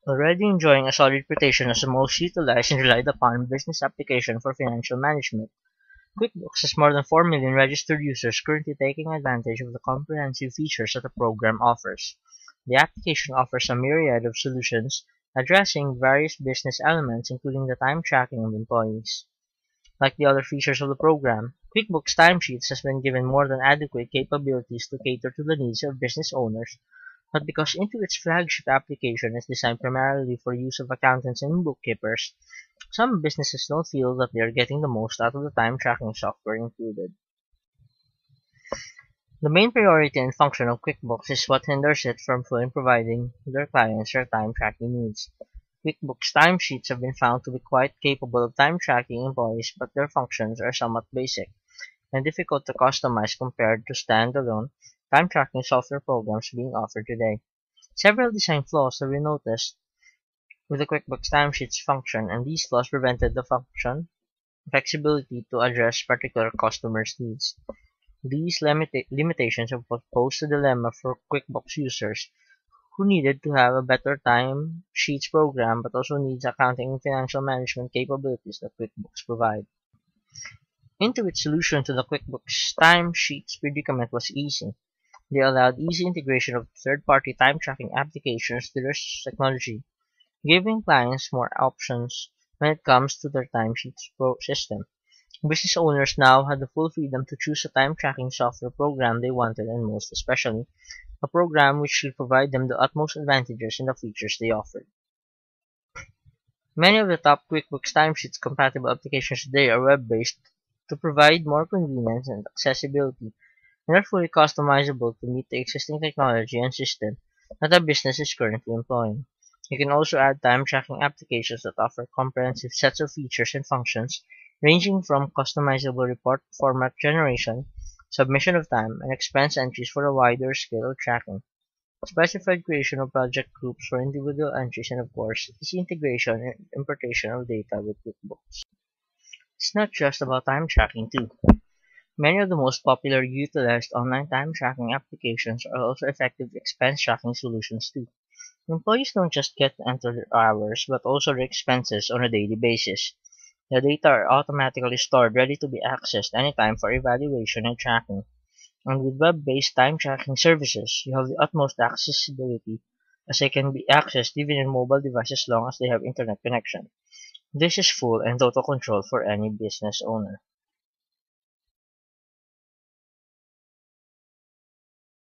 Already enjoying a solid reputation as the most utilized and relied upon business application for financial management, QuickBooks has more than 4 million registered users currently taking advantage of the comprehensive features that the program offers. The application offers a myriad of solutions addressing various business elements, including the time tracking of employees. Like the other features of the program, QuickBooks Timesheets has been given more than adequate capabilities to cater to the needs of business owners, but because Intuit's flagship application is designed primarily for use of accountants and bookkeepers, some businesses don't feel that they are getting the most out of the time tracking software included. The main priority and function of QuickBooks is what hinders it from fully providing their clients their time tracking needs. QuickBooks timesheets have been found to be quite capable of time tracking employees, but their functions are somewhat basic and difficult to customize compared to standalone time tracking software programs being offered today. Several design flaws have been noticed with the QuickBooks timesheets function, and these flaws prevented the function flexibility to address particular customers' needs. These limitations have posed a dilemma for QuickBooks users who needed to have a better time sheets program but also needs accounting and financial management capabilities that QuickBooks provide. Intuit's solution to the QuickBooks time sheets predicament was easy. They allowed easy integration of third-party time tracking applications to their technology, giving clients more options when it comes to their timesheets system. Business owners now had the full freedom to choose a time tracking software program they wanted, and most especially, a program which should provide them the utmost advantages in the features they offered. Many of the top QuickBooks Timesheets compatible applications today are web-based to provide more convenience and accessibility, and are fully customizable to meet the existing technology and system that a business is currently employing. You can also add time tracking applications that offer comprehensive sets of features and functions, ranging from customizable report format generation, submission of time, and expense entries for a wider scale of tracking, specified creation of project groups for individual entries, and of course, easy integration and importation of data with QuickBooks. It's not just about time tracking too. Many of the most popular utilized online time tracking applications are also effective expense tracking solutions too. Employees don't just get to enter their hours, but also their expenses on a daily basis. The data are automatically stored ready to be accessed anytime for evaluation and tracking. And with web-based time tracking services, you have the utmost accessibility as they can be accessed even in mobile devices as long as they have internet connection. This is full and total control for any business owner.